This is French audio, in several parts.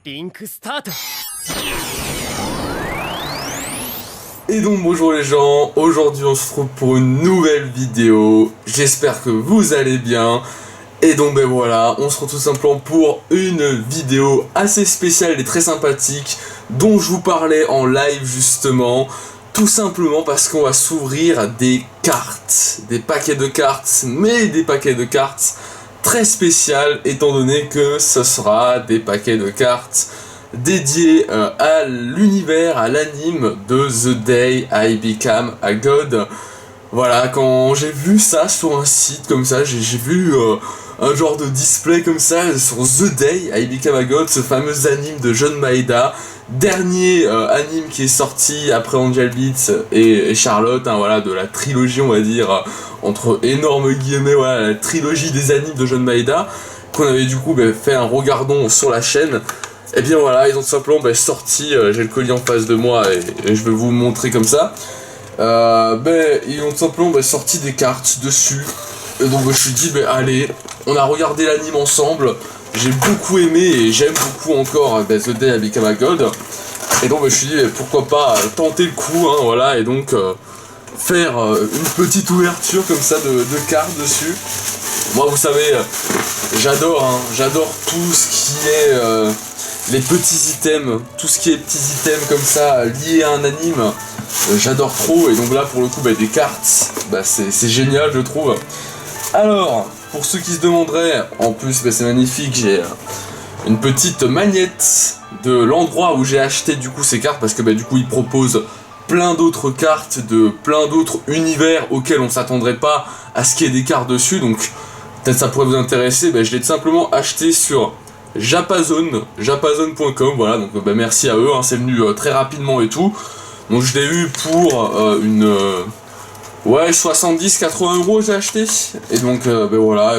リンクスタート。 Et donc bonjour les gens, aujourd'hui on se retrouve pour une nouvelle vidéo, j'espère que vous allez bien. Et donc ben voilà, on se retrouve tout simplement pour une vidéo assez spéciale et très sympathique dont je vous parlais en live justement. Tout simplement parce qu'on va s'ouvrir des cartes, des paquets de cartes, mais des paquets de cartes très spéciales étant donné que ce sera des paquets de cartes dédiés à l'univers, à l'anime de The Day I Became a God. Voilà, quand j'ai vu ça sur un site comme ça, j'ai vu un genre de display comme ça sur The Day I Became a God, ce fameux anime de Jun Maeda, dernier anime qui est sorti après Angel Beats et Charlotte, hein, voilà, de la trilogie on va dire, entre énormes guillemets, voilà, la trilogie des animes de Jun Maeda, qu'on avait du coup fait un regardon sur la chaîne. Et bien voilà, ils ont tout simplement sorti, j'ai le colis en face de moi et je vais vous montrer comme ça. Ils ont tout simplement sorti des cartes dessus. Et donc je me suis dit, allez, on a regardé l'anime ensemble. J'ai beaucoup aimé et j'aime beaucoup encore The Day I Became a God. Et donc je me suis dit, pourquoi pas tenter le coup, hein, voilà, et donc faire une petite ouverture comme ça de cartes dessus. Moi vous savez, j'adore tout ce qui est les petits items, tout ce qui est petits items comme ça liés à un anime, j'adore trop. Et donc là pour le coup des cartes, c'est génial je trouve. Alors pour ceux qui se demanderaient, en plus c'est magnifique, j'ai une petite magnette de l'endroit où j'ai acheté du coup ces cartes, parce que du coup ils proposent plein d'autres cartes de plein d'autres univers auxquels on s'attendrait pas à ce qu'il y ait des cartes dessus, donc peut-être ça pourrait vous intéresser. Je l'ai tout simplement acheté sur japazone.com, voilà, donc merci à eux, hein, c'est venu très rapidement et tout. Donc je l'ai eu pour 70-80 euros j'ai acheté. Et donc voilà,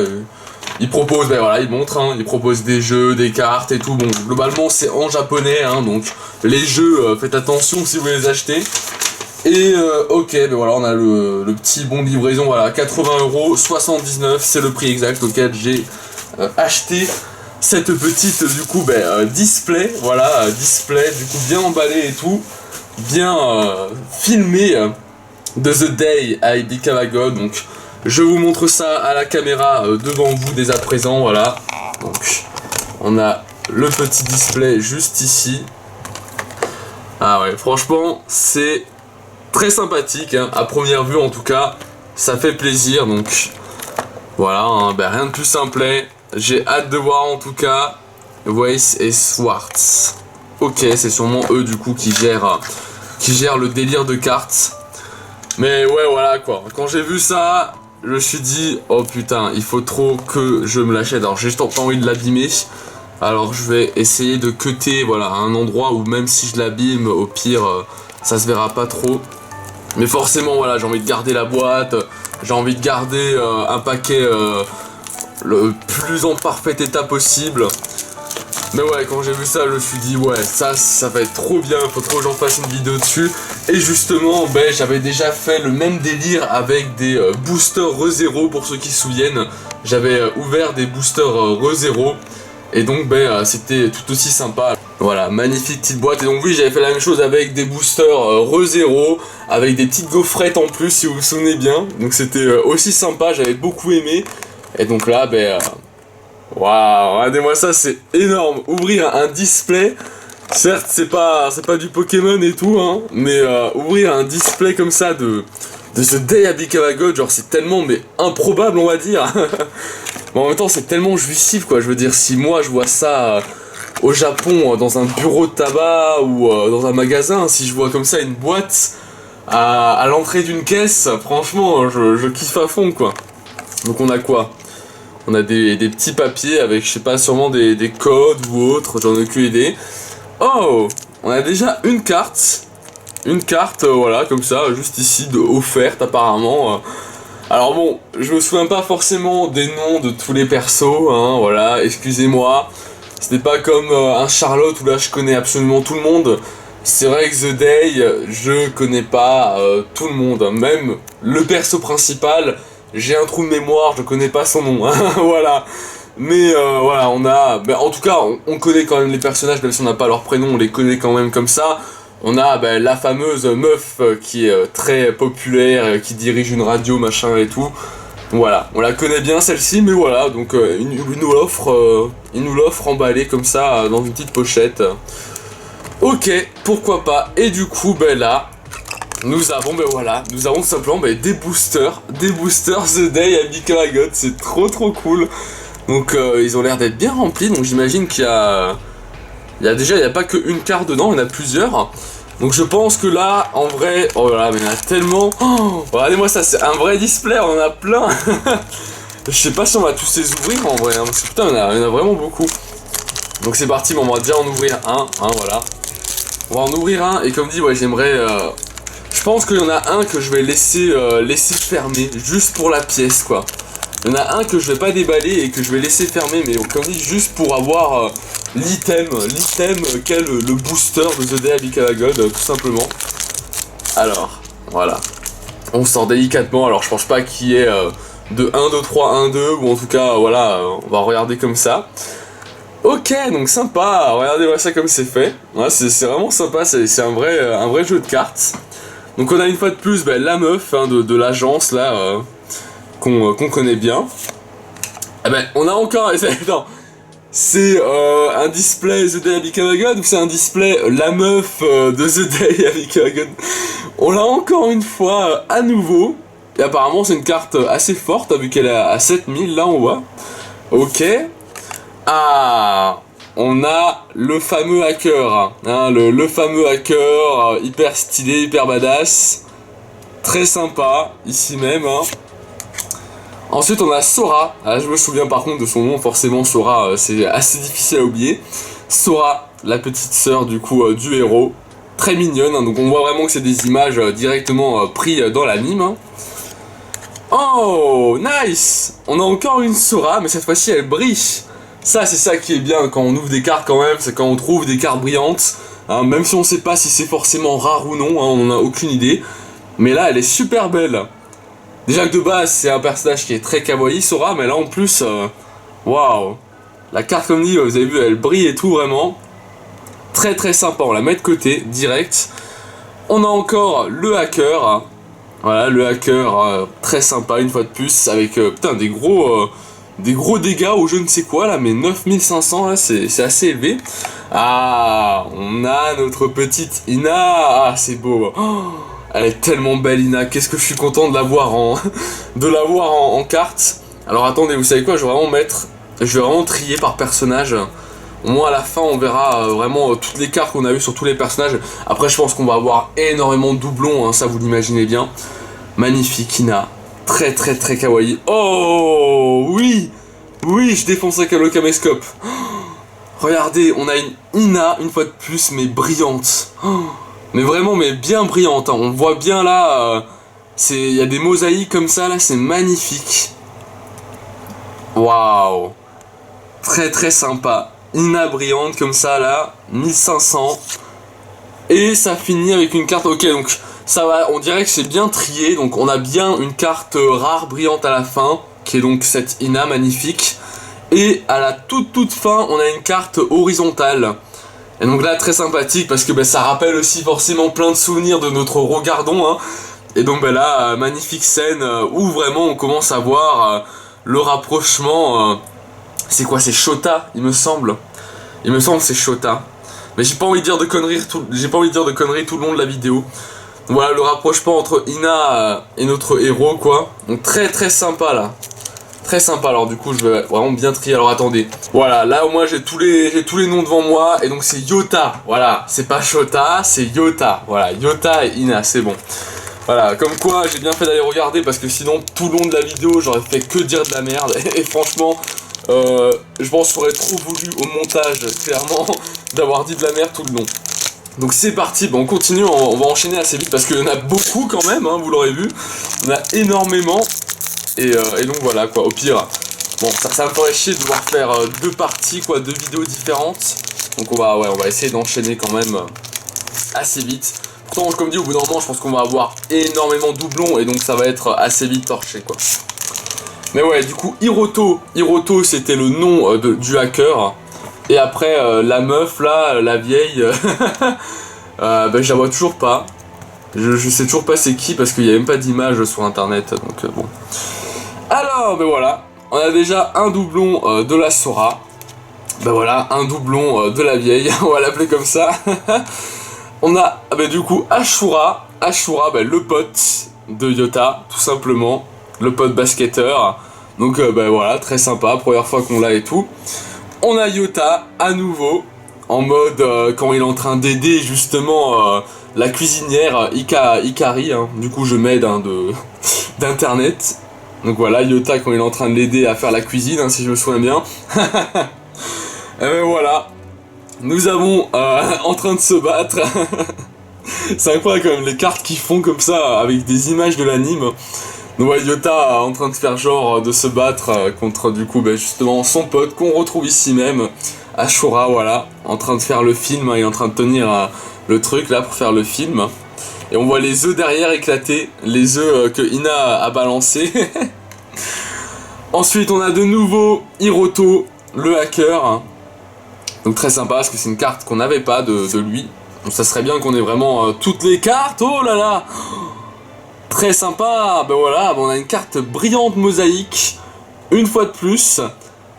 ils proposent, ils montrent, hein, ils proposent des jeux, des cartes et tout. Bon, globalement c'est en japonais, hein, donc les jeux, faites attention si vous les achetez. Et ok, voilà, on a le petit bon de livraison, voilà, 80 euros, 79, c'est le prix exact auquel j'ai acheté cette petite du coup display, voilà, display du coup bien emballé et tout, bien filmé de The Day I Became a God. Donc je vous montre ça à la caméra devant vous dès à présent, voilà. Donc on a le petit display juste ici. Ah ouais, franchement c'est très sympathique, hein, à première vue en tout cas, ça fait plaisir. Donc voilà, hein, rien de plus simplet. J'ai hâte de voir en tout cas Weiss et Swartz. Ok, c'est sûrement eux du coup qui gèrent le délire de cartes. Mais ouais, voilà quoi. Quand j'ai vu ça, je me suis dit, oh putain, il faut trop que je me l'achète. Alors j'ai juste pas envie de l'abîmer. Alors je vais essayer de cutter, voilà, à un endroit où même si je l'abîme, au pire, ça se verra pas trop. Mais forcément, voilà, j'ai envie de garder la boîte. J'ai envie de garder un paquet le plus en parfait état possible. Mais ouais, quand j'ai vu ça, je me suis dit ouais, ça va être trop bien, faut trop que j'en fasse une vidéo dessus. Et justement, j'avais déjà fait le même délire avec des boosters ReZero, pour ceux qui se souviennent. J'avais ouvert des boosters ReZero et donc c'était tout aussi sympa. Voilà, magnifique petite boîte. Et donc oui, j'avais fait la même chose avec des boosters ReZero, avec des petites gaufrettes en plus, si vous vous souvenez bien. Donc c'était aussi sympa, j'avais beaucoup aimé. Et donc là, waouh, regardez-moi ça, c'est énorme. Ouvrir un display, certes c'est pas du Pokémon et tout, hein, mais ouvrir un display comme ça de The Day I Became a God, genre c'est tellement improbable on va dire. Mais en même temps c'est tellement jouissif quoi, je veux dire, si moi je vois ça au Japon dans un bureau de tabac ou dans un magasin, si je vois comme ça une boîte à l'entrée d'une caisse, franchement je kiffe à fond quoi. Donc on a quoi? On a des petits papiers avec, je sais pas, sûrement des codes ou autres, j'en ai aucune idée. Oh, on a déjà une carte, voilà, comme ça, juste ici, offerte apparemment. Alors bon, je me souviens pas forcément des noms de tous les persos, hein, voilà, excusez-moi. Ce n'est pas comme un Charlotte où là je connais absolument tout le monde. C'est vrai que The Day, je connais pas tout le monde, même le perso principal. J'ai un trou de mémoire, je connais pas son nom, hein, voilà. Mais voilà, on a... Bah, en tout cas, on connaît quand même les personnages, même si on n'a pas leur prénom, on les connaît quand même comme ça. On a la fameuse meuf qui est très populaire, qui dirige une radio, machin et tout. Voilà, on la connaît bien celle-ci, mais voilà, donc il nous l'offre emballée comme ça, dans une petite pochette. Ok, pourquoi pas. Et du coup, là, nous avons, nous avons tout simplement des boosters The Day à Bicaragot, c'est trop cool. Donc ils ont l'air d'être bien remplis, donc j'imagine qu'il y a... Il y a pas qu'une carte dedans, il y en a plusieurs. Donc je pense que là, en vrai... Oh là là, mais il y en a tellement... Oh, regardez-moi ça, c'est un vrai display, on en a plein. Je sais pas si on va tous les ouvrir en vrai, hein, parce que putain, il y en a vraiment beaucoup. Donc c'est parti, bon, on va déjà en ouvrir un, voilà. On va en ouvrir un, et comme dit, ouais, j'aimerais... Je pense qu'il y en a un que je vais laisser fermer, juste pour la pièce, quoi. Il y en a un que je vais pas déballer et que je vais laisser fermer, mais comme dit, juste pour avoir l'item qu'est le booster de The Day à Bicaragot, tout simplement. Alors, voilà. On sort délicatement, alors je pense pas qu'il y ait de 1, 2, 3, 1, 2, ou en tout cas, voilà, on va regarder comme ça. Ok, donc sympa, regardez-moi ça comme c'est fait. Ouais, c'est vraiment sympa, c'est un vrai jeu de cartes. Donc on a une fois de plus la meuf de l'agence là, qu'on connaît bien. Ah on a encore... Attends, c'est un display The Day à Bicaragot ou c'est un display la meuf de The Day à Bicaragot? On l'a encore une fois à nouveau. Et apparemment c'est une carte assez forte vu qu'elle est à 7000 là on voit. Ok. Ah, on a le fameux hacker, hein, le fameux hacker hyper stylé, hyper badass. Très sympa, ici même. Hein. Ensuite on a Sora, je me souviens par contre de son nom, forcément Sora c'est assez difficile à oublier. Sora, la petite sœur du coup du héros, très mignonne, hein, donc on voit vraiment que c'est des images directement prises dans l'anime. Hein. Oh, nice. On a encore une Sora, mais cette fois-ci elle brille. Ça c'est ça qui est bien quand on ouvre des cartes quand même, c'est quand on trouve des cartes brillantes. Hein, même si on sait pas si c'est forcément rare ou non, hein, on en a aucune idée. Mais là elle est super belle. Déjà que de base c'est un personnage qui est très kawaii Sora, mais là en plus, waouh. La carte comme dit, vous avez vu, elle brille et tout vraiment. Très sympa, on la met de côté, direct. On a encore le hacker, hein. Voilà le hacker, très sympa une fois de plus, avec putain des gros dégâts ou je ne sais quoi là, mais 9500 là c'est assez élevé. Ah, on a notre petite Ina, ah c'est beau. Oh, elle est tellement belle Ina, qu'est-ce que je suis content de l'avoir en carte. Alors attendez, vous savez quoi, je vais vraiment trier par personnage. Au moins à la fin on verra vraiment toutes les cartes qu'on a eues sur tous les personnages. Après je pense qu'on va avoir énormément de doublons, hein, ça vous l'imaginez bien. Magnifique Ina, très kawaii. Oh oui, je défonce avec le caméscope. Oh, regardez, on a une Ina une fois de plus, mais brillante. Oh, mais vraiment, mais bien brillante. Hein. On voit bien là, il y a des mosaïques comme ça là, c'est magnifique. Waouh, très sympa. Ina brillante comme ça là, 1500. Et ça finit avec une carte. Ok, donc ça va, on dirait que c'est bien trié. Donc on a bien une carte rare brillante à la fin, qui est donc cette Ina magnifique. Et à la toute fin, on a une carte horizontale. Et donc là, très sympathique parce que ça rappelle aussi forcément plein de souvenirs de notre Rogardon. Hein. Et donc là, magnifique scène où vraiment on commence à voir le rapprochement. C'est quoi, c'est Shota, il me semble. Il me semble que c'est Shota. Mais j'ai pas envie de dire de conneries tout le long de la vidéo. Voilà le rapprochement entre Ina et notre héros quoi. Donc très sympa là. Très sympa, alors du coup je vais vraiment bien trier. Alors attendez. Voilà, là au moins j'ai tous les noms devant moi. Et donc c'est Yota. Voilà, c'est pas Shota, c'est Yota. Voilà, Yota et Ina, c'est bon. Voilà, comme quoi j'ai bien fait d'aller regarder parce que sinon tout le long de la vidéo j'aurais fait que dire de la merde. Et franchement, je m'en serais trop voulu au montage, clairement, d'avoir dit de la merde tout le long. Donc c'est parti, on continue, on va enchaîner assez vite parce qu'il y en a beaucoup quand même, hein, vous l'aurez vu. On a énormément. Et donc voilà quoi, au pire. Bon, ça me ferait chier de devoir faire deux parties, quoi, deux vidéos différentes. Donc on va essayer d'enchaîner quand même assez vite. Pourtant, comme dit, au bout d'un moment, je pense qu'on va avoir énormément de doublons et donc ça va être assez vite torché quoi. Mais ouais, du coup, Hiroto c'était le nom du hacker. Et après, la meuf là, la vieille, bah, je la vois toujours pas. Je sais toujours pas c'est qui parce qu'il y a même pas d'image sur internet, donc bon. Alors, ben voilà, on a déjà un doublon de la Sora. Ben voilà, un doublon de la vieille, on va l'appeler comme ça. On a ben, du coup Ashura, ben, le pote de Yota, tout simplement. Le pote basketteur. Donc ben voilà, très sympa, première fois qu'on l'a et tout. On a Yota à nouveau, en mode quand il est en train d'aider justement la cuisinière Ikari. Hein. Du coup je m'aide hein, d'internet. Donc voilà, Yota quand il est en train de l'aider à faire la cuisine, hein, si je me souviens bien. Et ben voilà, nous avons en train de se battre. C'est incroyable quand même les cartes qu'ils font comme ça avec des images de l'anime. Donc ouais, Yota en train de faire genre de se battre contre du coup ben, justement son pote qu'on retrouve ici même, Ashura, voilà, en train de faire le film, il est en train de tenir le truc là pour faire le film. Et on voit les œufs derrière éclater, les œufs que Ina a balancés. Ensuite on a de nouveau Hiroto, le hacker. Donc très sympa parce que c'est une carte qu'on n'avait pas de lui. Donc ça serait bien qu'on ait vraiment toutes les cartes, oh là là. Très sympa, ben voilà, on a une carte brillante mosaïque, une fois de plus,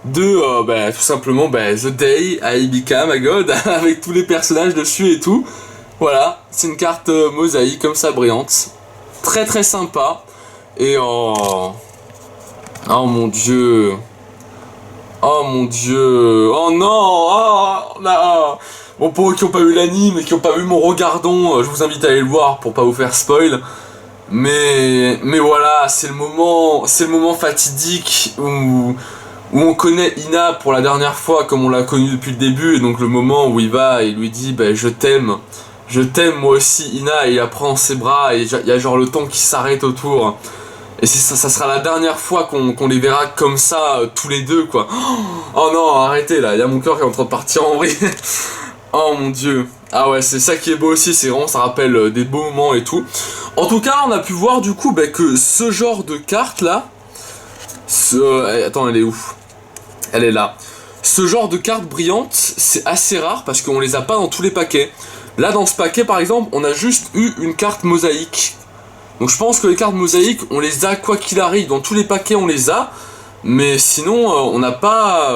de ben, tout simplement ben, The Day Aibika, my god, avec tous les personnages dessus et tout. Voilà, c'est une carte mosaïque comme ça, brillante. Très très sympa. Et oh... Oh mon dieu... Oh mon dieu... Oh non... Oh là... Bon, pour eux qui n'ont pas eu l'anime et qui n'ont pas vu mon regardon, je vous invite à aller le voir pour pas vous faire spoil. Mais voilà, c'est le moment fatidique où on connaît Ina pour la dernière fois comme on l'a connu depuis le début, et donc le moment où il va et il lui dit bah, je t'aime moi aussi Ina, et il la prend en ses bras et il y a genre le temps qui s'arrête autour. Et ça sera la dernière fois qu'on les verra comme ça tous les deux quoi. Oh non, arrêtez là, il y a mon cœur qui est en train de partir en vrille. Oh mon dieu. Ah ouais, c'est ça qui est beau aussi, c'est vraiment, ça rappelle des beaux moments et tout. En tout cas, on a pu voir du coup bah, que ce genre de carte là... Attends, elle est où? Elle est là. Ce genre de carte brillante, c'est assez rare parce qu'on les a pas dans tous les paquets. Là, dans ce paquet par exemple, on a juste eu une carte mosaïque. Donc je pense que les cartes mosaïques, on les a quoi qu'il arrive. Dans tous les paquets, on les a. Mais sinon, on n'a pas...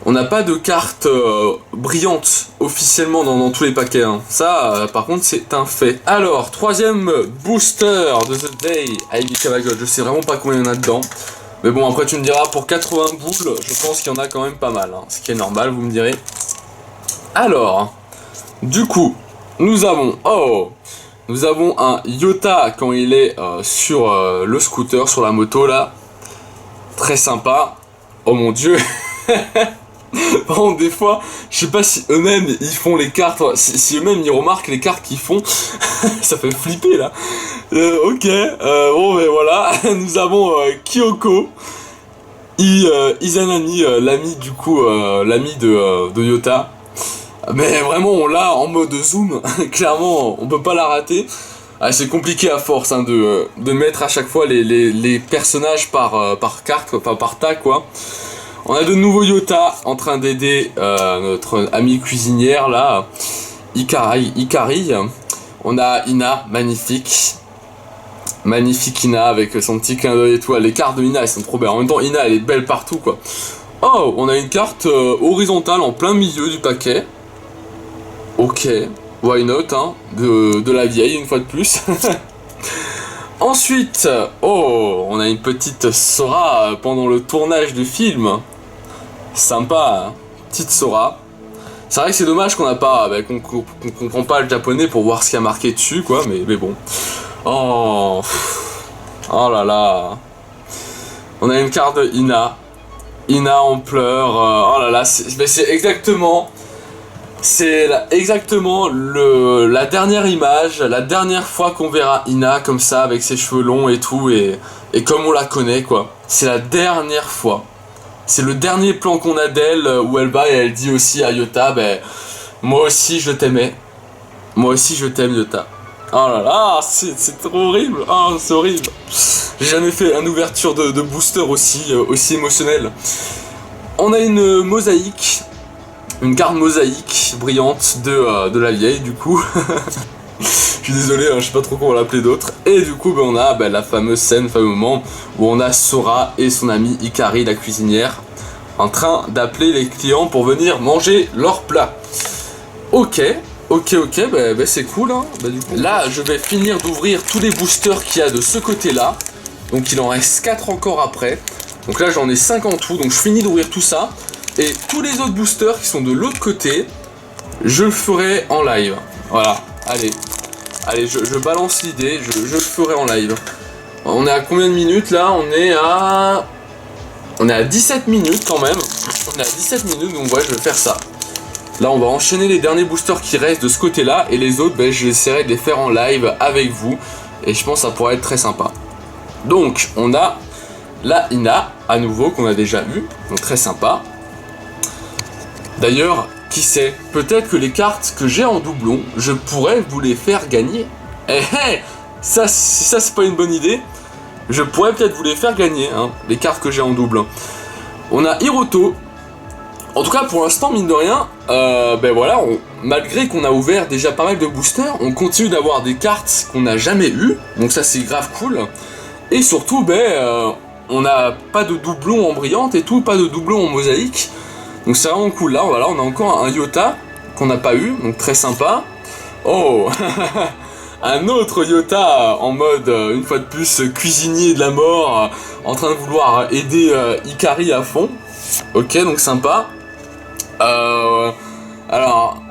On n'a pas de carte brillante officiellement dans tous les paquets. Hein. Ça, par contre, c'est un fait. Alors, troisième booster de The Day Ivy Cavagod. Je sais vraiment pas combien il y en a dedans. Mais bon, après, tu me diras, pour 80 boules, je pense qu'il y en a quand même pas mal. Hein. Ce qui est normal, vous me direz. Alors, du coup, nous avons... Oh, nous avons un Yota quand il est sur le scooter, sur la moto, là. Très sympa. Oh mon dieu. Par contre, des fois, je sais pas si eux-mêmes ils font les cartes, si eux-mêmes ils remarquent les cartes qu'ils font, ça fait flipper là. Ok, bon ben voilà, nous avons Kyoko, Izanami, l'ami du coup, l'ami de Yota. Mais vraiment, on l'a en mode zoom, clairement, on peut pas la rater. Ah, c'est compliqué à force hein, de mettre à chaque fois les personnages par carte, par tag quoi. On a de nouveau Yota en train d'aider notre amie cuisinière là, Ikari. On a Ina, magnifique. Magnifique Ina avec son petit clin d'œil et tout. Les cartes de Ina elles sont trop belles. En même temps Ina elle est belle partout quoi. Oh, on a une carte horizontale en plein milieu du paquet. Ok, why not hein, de la vieille une fois de plus. Ensuite, oh, on a une petite Sora pendant le tournage du film. Sympa, hein, petite Sora. C'est vrai que c'est dommage qu'on n'a pas, bah, qu'on comprend pas le japonais pour voir ce qu'il y a marqué dessus, quoi. Mais bon. Oh, oh là là. On a une carte de Ina. Ina en pleurs. Oh là là, c'est exactement. C'est exactement la dernière image, la dernière fois qu'on verra Ina comme ça, avec ses cheveux longs et tout, et comme on la connaît, quoi. C'est la dernière fois. C'est le dernier plan qu'on a d'elle, où elle va et elle dit aussi à Yota, ben, moi aussi je t'aimais. Moi aussi je t'aime, Yota. Oh là là, c'est trop horrible. Oh, c'est horrible. J'ai jamais fait une ouverture de booster aussi émotionnelle. On a une mosaïque, une carte mosaïque brillante de la vieille du coup. Je suis désolé, hein, je sais pas trop comment l'appeler d'autre. Et du coup, on a la fameuse scène, le fameux moment où on a Sora et son amie Ikari, la cuisinière, en train d'appeler les clients pour venir manger leur plat. Ok, c'est cool. Hein. Du coup, là, je vais finir d'ouvrir tous les boosters qu'il y a de ce côté-là. Donc il en reste 4 encore après. Donc là, j'en ai 5 en tout. Donc je finis d'ouvrir tout ça. Et tous les autres boosters qui sont de l'autre côté, je le ferai en live. Voilà, allez, je balance l'idée, je le ferai en live. On est à combien de minutes là? On est à 17 minutes quand même. On est à 17 minutes, donc ouais, je vais faire ça. Là, on va enchaîner les derniers boosters qui restent de ce côté-là. Et les autres, j'essaierai de les faire en live avec vous. Et je pense que ça pourrait être très sympa. Donc, on a la Ina, à nouveau, qu'on a déjà eu. Donc, très sympa. D'ailleurs, qui sait, peut-être que les cartes que j'ai en doublon, je pourrais vous les faire gagner. Eh hey, ça c'est pas une bonne idée. Je pourrais peut-être vous les faire gagner, hein, les cartes que j'ai en double. On a Hiroto. En tout cas, pour l'instant, mine de rien, voilà, malgré qu'on a ouvert déjà pas mal de boosters, on continue d'avoir des cartes qu'on n'a jamais eues. Donc ça, c'est grave cool. Et surtout, on n'a pas de doublon en brillante et tout, pas de doublon en mosaïque. Donc c'est vraiment cool. Là, voilà, on a encore un Yota qu'on n'a pas eu, donc très sympa. Oh un autre Yota en mode, une fois de plus, cuisinier de la mort, en train de vouloir aider Ikari à fond. Ok, donc sympa. Alors,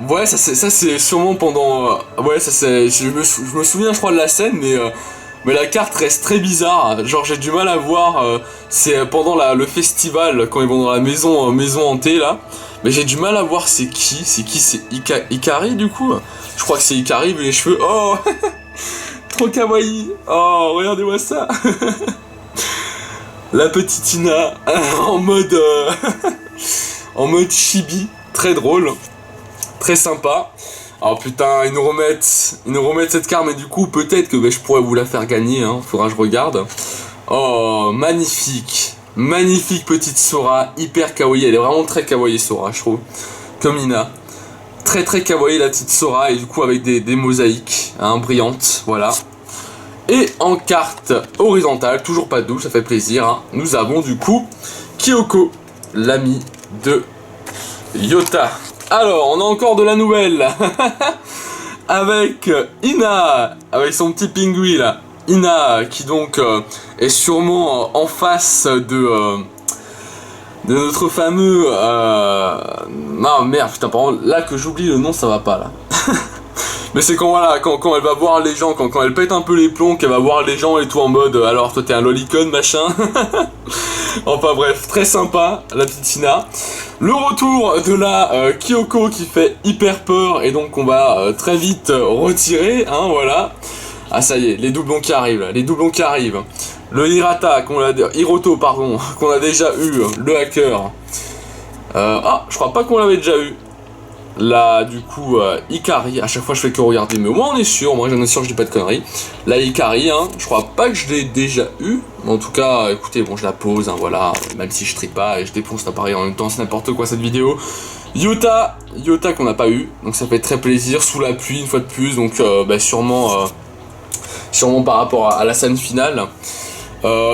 ouais, ça c'est sûrement pendant... ouais, ça c'est... Je me souviens, je crois, de la scène, mais la carte reste très bizarre. Genre, j'ai du mal à voir. C'est pendant le festival, quand ils vont dans la maison hantée, là. Mais j'ai du mal à voir c'est qui. C'est Ikari, du coup? Je crois que c'est Ikari, vu les cheveux. Oh trop kawaii. Oh, regardez-moi ça. La petite Ina en mode chibi, très drôle, très sympa. Alors putain, ils nous remettent cette carte, mais du coup peut-être que je pourrais vous la faire gagner, hein. Faudra que je regarde. Oh, magnifique petite Sora, hyper kawaii, elle est vraiment très kawaii Sora, je trouve, comme Ina. Très très kawaii la petite Sora, et du coup avec des mosaïques, hein, brillantes, voilà. Et en carte horizontale, toujours pas de double, ça fait plaisir, hein, nous avons du coup Kyoko, l'ami de Yota. Alors, on a encore de la nouvelle avec Ina, avec son petit pingouin là. Ina, qui donc est sûrement en face de notre fameux... Non, merde, putain, par contre, là que j'oublie le nom, ça va pas là. Mais c'est quand voilà, quand elle va voir les gens, quand elle pète un peu les plombs, qu'elle va voir les gens et tout en mode alors toi t'es un lolicon machin. Enfin bref, très sympa la petite Ina. Le retour de la Kyoko qui fait hyper peur et donc on va très vite retirer, hein, voilà. Ah ça y est, les doublons qui arrivent là, les doublons qui arrivent. Le Hiroto pardon, qu'on a déjà eu, le hacker. Je crois pas qu'on l'avait déjà eu. Là, du coup, Ikari, à chaque fois je fais que regarder, mais au moins on est sûr, moi j'en ai sûr que je dis pas de conneries. La Ikari, hein, je crois pas que je l'ai déjà eu, mais en tout cas, écoutez, bon, je la pose, hein, voilà, même si je trie pas et je défonce l'appareil en même temps, c'est n'importe quoi cette vidéo. Yota qu'on n'a pas eu, donc ça fait très plaisir, sous la pluie une fois de plus, donc sûrement par rapport à la scène finale.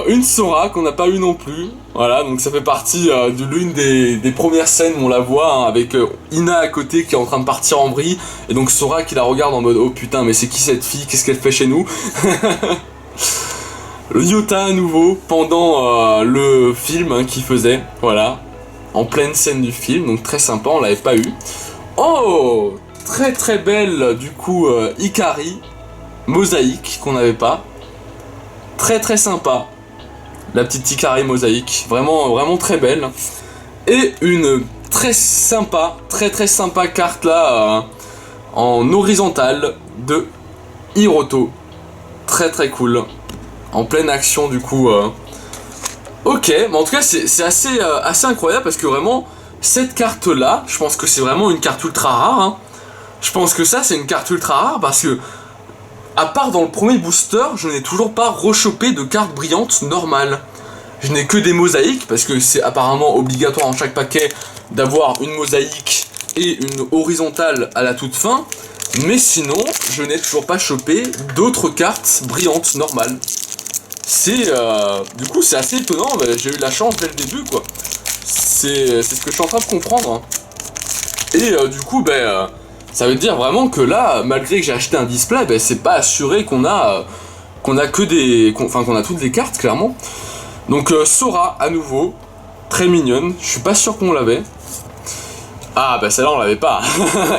Une Sora qu'on n'a pas eu non plus, voilà, donc ça fait partie de l'une des premières scènes où on la voit, hein, avec Ina à côté qui est en train de partir en vrille, et donc Sora qui la regarde en mode oh putain mais c'est qui cette fille, qu'est-ce qu'elle fait chez nous. Le Yota à nouveau pendant le film, hein, qu'il faisait, voilà, en pleine scène du film, donc très sympa, on l'avait pas eu. Oh, très très belle du coup Ikari, mosaïque qu'on n'avait pas. Très très sympa, la petite Ikari mosaïque, vraiment très belle. Et une très sympa carte là, en horizontale de Hiroto. Très cool, en pleine action du coup. Ok, mais en tout cas c'est assez incroyable parce que vraiment, cette carte là, je pense que c'est vraiment une carte ultra rare, hein. Je pense que ça c'est une carte ultra rare parce que à part dans le premier booster, je n'ai toujours pas rechopé de cartes brillantes normales. Je n'ai que des mosaïques, parce que c'est apparemment obligatoire en chaque paquet d'avoir une mosaïque et une horizontale à la toute fin. Mais sinon, je n'ai toujours pas chopé d'autres cartes brillantes normales. Du coup, c'est assez étonnant, j'ai eu la chance dès le début, quoi. C'est ce que je suis en train de comprendre. Hein. Et du coup, ça veut dire vraiment que là, malgré que j'ai acheté un display, c'est pas assuré qu'on a que des... qu'on a toutes les cartes, clairement. Donc Sora, à nouveau, très mignonne, je suis pas sûr qu'on l'avait. Ah celle-là on l'avait pas.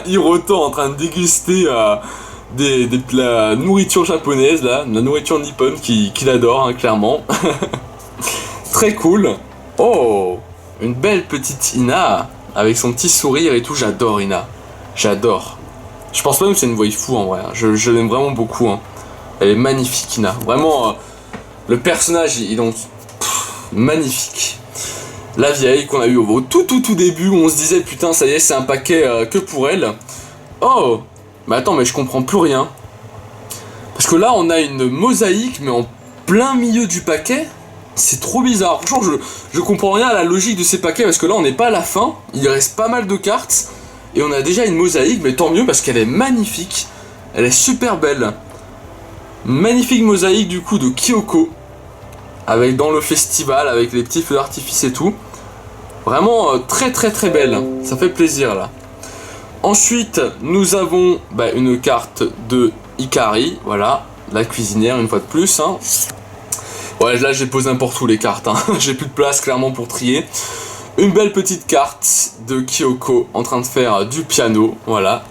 Hiroto en train de déguster de la nourriture japonaise, là, de la nourriture nippone qu'il adore, hein, clairement. Très cool. Oh, une belle petite Ina, avec son petit sourire et tout, j'adore Ina. J'adore. Je pense même que c'est une waifu en vrai, hein. Je l'aime vraiment beaucoup. Hein. Elle est magnifique Ina, vraiment, le personnage il est donc magnifique. La vieille qu'on a eu au tout début où on se disait putain ça y est c'est un paquet que pour elle. Oh, mais attends mais je comprends plus rien. Parce que là on a une mosaïque mais en plein milieu du paquet. C'est trop bizarre. Franchement je comprends rien à la logique de ces paquets parce que là on n'est pas à la fin. Il reste pas mal de cartes. Et on a déjà une mosaïque mais tant mieux parce qu'elle est magnifique. Elle est super belle. Magnifique mosaïque du coup de Kyoko. Avec dans le festival, avec les petits feux d'artifice et tout. Vraiment très belle. Ça fait plaisir là. Ensuite, nous avons une carte de Hikari. Voilà, la cuisinière une fois de plus. Hein. Ouais, là j'ai posé n'importe où les cartes. Hein. J'ai plus de place clairement pour trier. Une belle petite carte de Kyoko en train de faire du piano. Voilà.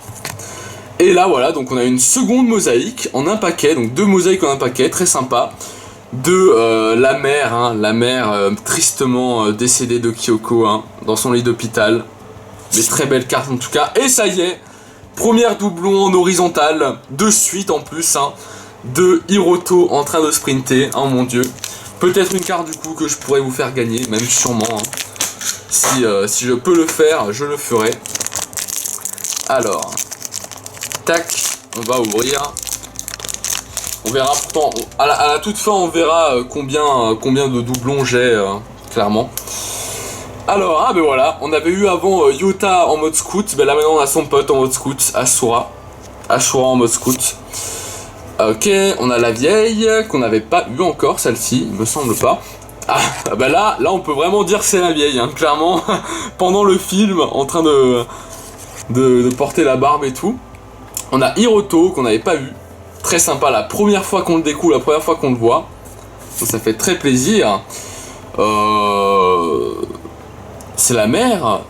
Et là voilà, donc on a une seconde mosaïque en un paquet. Donc 2 mosaïques en un paquet, très sympa. De la mère, hein, tristement décédée de Kyoko hein, dans son lit d'hôpital. Mais très belle carte en tout cas. Et ça y est, première doublon en horizontale, de suite en plus, hein, de Hiroto en train de sprinter. Oh mon dieu. Peut-être une carte du coup que je pourrais vous faire gagner, même sûrement. Hein. Si je peux le faire, je le ferai. Alors, tac, on va ouvrir. On verra pourtant, à la toute fin on verra combien de doublons j'ai, clairement. Alors, voilà, on avait eu avant Yota en mode scout, là maintenant on a son pote en mode scout, Ashura en mode scout. Ok, on a la vieille, qu'on n'avait pas eu encore, celle-ci, il me semble pas. Là on peut vraiment dire que c'est la vieille, hein, clairement, pendant le film, en train de porter la barbe et tout. On a Hiroto, qu'on n'avait pas eu. Très sympa, la première fois qu'on le découvre, la première fois qu'on le voit. Donc ça fait très plaisir. C'est la mère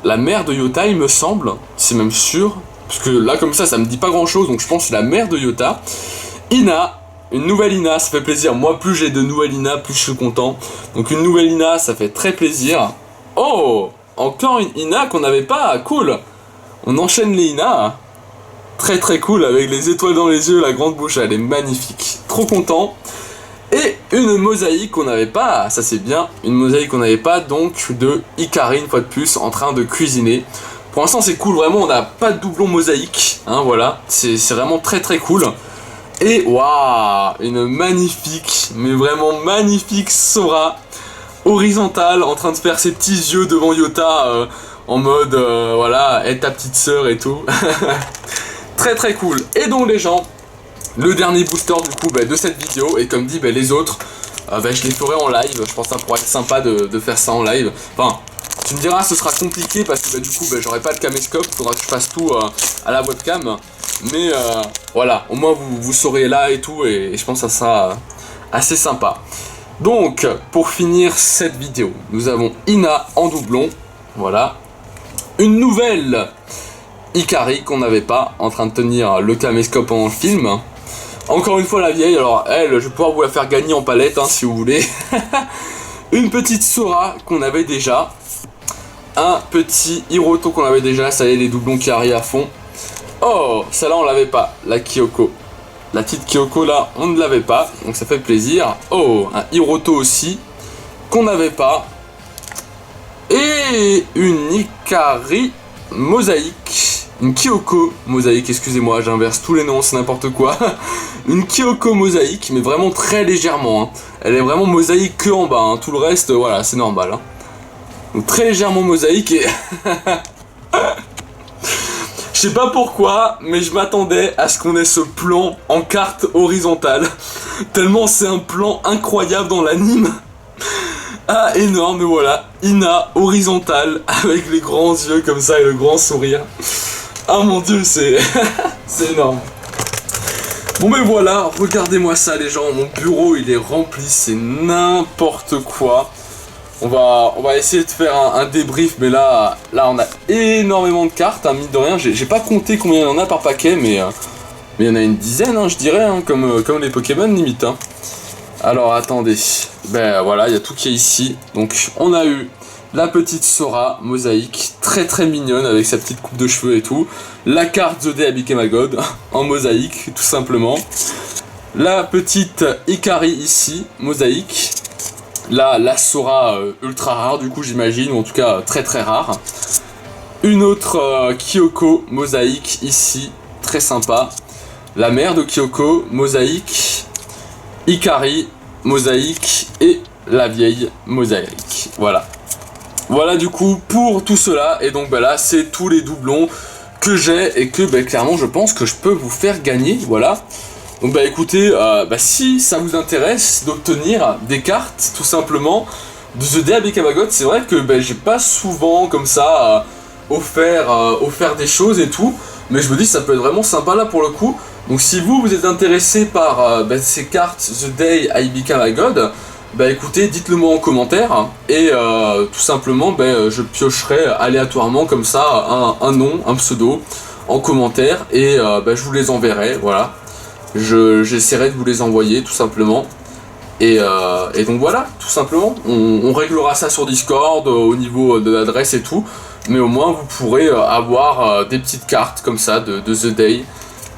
de Yota, il me semble. C'est même sûr. Parce que là, comme ça me dit pas grand chose. Donc je pense que c'est la mère de Yota. Ina, une nouvelle Ina, ça fait plaisir. Moi, plus j'ai de nouvelles Ina, plus je suis content. Donc une nouvelle Ina, ça fait très plaisir. Oh, encore une Ina qu'on n'avait pas. Cool. On enchaîne les Ina. Très cool, avec les étoiles dans les yeux, la grande bouche, elle est magnifique. Trop content. Et une mosaïque qu'on n'avait pas, ça c'est bien. Une mosaïque qu'on n'avait pas, donc de Hikari, une fois de plus, en train de cuisiner. Pour l'instant c'est cool, vraiment, on n'a pas de doublon mosaïque. Hein, voilà, c'est vraiment très cool. Et waouh, une magnifique, mais vraiment magnifique Sora. Horizontale, en train de faire ses petits yeux devant Yota, en mode, voilà, aide ta petite sœur et tout. Très cool. Et donc les gens, le dernier booster du coup de cette vidéo, et comme dit les autres, je les ferai en live. Je pense que ça pourrait être sympa de faire ça en live. Enfin, tu me diras ce sera compliqué parce que du coup j'aurai pas de caméscope, faudra que je fasse tout à la webcam. Mais voilà, au moins vous saurez là et tout, et je pense que ça sera assez sympa. Donc pour finir cette vidéo, nous avons Ina en doublon, voilà. Une nouvelle Hikari qu'on n'avait pas, en train de tenir le caméscope en film. Encore une fois la vieille, alors elle, je vais pouvoir vous la faire gagner en palette hein, si vous voulez. Une petite Sora qu'on avait déjà. Un petit Hiroto qu'on avait déjà, ça y est les doublons qui arrivent à fond. Oh, celle-là on l'avait pas, la Kyoko. La petite Kyoko là, on ne l'avait pas, donc ça fait plaisir. Oh, un Hiroto aussi, qu'on n'avait pas. Et une Hikari mosaïque. une Kyoko mosaïque, excusez-moi, j'inverse tous les noms, c'est n'importe quoi. Une Kyoko mosaïque, mais vraiment très légèrement, hein. Elle est vraiment mosaïque que en bas, hein. Tout le reste, voilà, c'est normal, hein. Donc très légèrement mosaïque et... Je sais pas pourquoi, mais je m'attendais à ce qu'on ait ce plan en carte horizontale. Tellement c'est un plan incroyable dans l'anime. Ah, énorme, et voilà. Ina horizontale, avec les grands yeux comme ça et le grand sourire. Ah mon dieu, c'est... c'est énorme. Bon mais voilà, regardez-moi ça les gens, mon bureau il est rempli, c'est n'importe quoi. On va essayer de faire un débrief, mais là on a énormément de cartes, hein, mine de rien, j'ai pas compté combien il y en a par paquet, mais il y en a une dizaine, hein, je dirais, hein, comme les Pokémon limite. Hein. Alors attendez, ben voilà, il y a tout qui est ici. Donc on a eu la petite Sora mosaïque, très très mignonne avec sa petite coupe de cheveux et tout. La carte The Day I Became a God en mosaïque, tout simplement. La petite Ikari ici, mosaïque. Là, la Sora ultra rare du coup j'imagine, ou en tout cas très très rare. Une autre Kyoko mosaïque ici, très sympa. La mère de Kyoko mosaïque. Ikari mosaïque et la vieille mosaïque. Voilà. Voilà du coup pour tout cela. Et donc bah là c'est tous les doublons que j'ai et que bah, clairement je pense que je peux vous faire gagner. Voilà. Donc bah écoutez, si ça vous intéresse d'obtenir des cartes tout simplement de The Day I Became a God, c'est vrai que bah, j'ai pas souvent comme ça offert des choses et tout, mais je me dis que ça peut être vraiment sympa là pour le coup. Donc si vous êtes intéressé par ces cartes The Day I Became a God, bah écoutez, dites-le moi en commentaire et tout simplement je piocherai aléatoirement comme ça un nom, un pseudo en commentaire et je vous les enverrai, voilà. J'essaierai de vous les envoyer tout simplement. Et donc voilà, tout simplement, on réglera ça sur Discord au niveau de l'adresse et tout, mais au moins vous pourrez avoir des petites cartes comme ça de The Day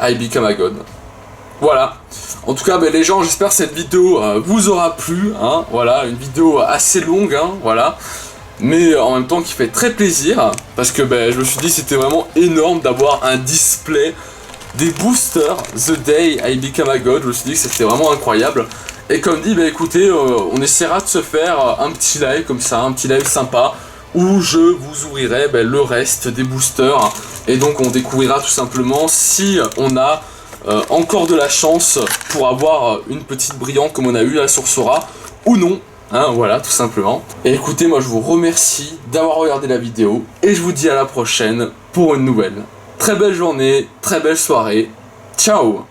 I Became a God. Voilà. En tout cas, les gens, j'espère que cette vidéo vous aura plu, hein, voilà, une vidéo assez longue, hein, voilà, mais en même temps qui fait très plaisir, parce que je me suis dit c'était vraiment énorme d'avoir un display des boosters The Day I Became a God. Je me suis dit que c'était vraiment incroyable. Et comme dit, écoutez, on essaiera de se faire un petit live comme ça, un petit live sympa, où je vous ouvrirai le reste des boosters. Et donc on découvrira tout simplement si on a encore de la chance pour avoir une petite brillante comme on a eu là sur Sora, ou non. Hein, voilà, tout simplement. Et écoutez, moi je vous remercie d'avoir regardé la vidéo, et je vous dis à la prochaine pour une nouvelle. Très belle journée, très belle soirée. Ciao!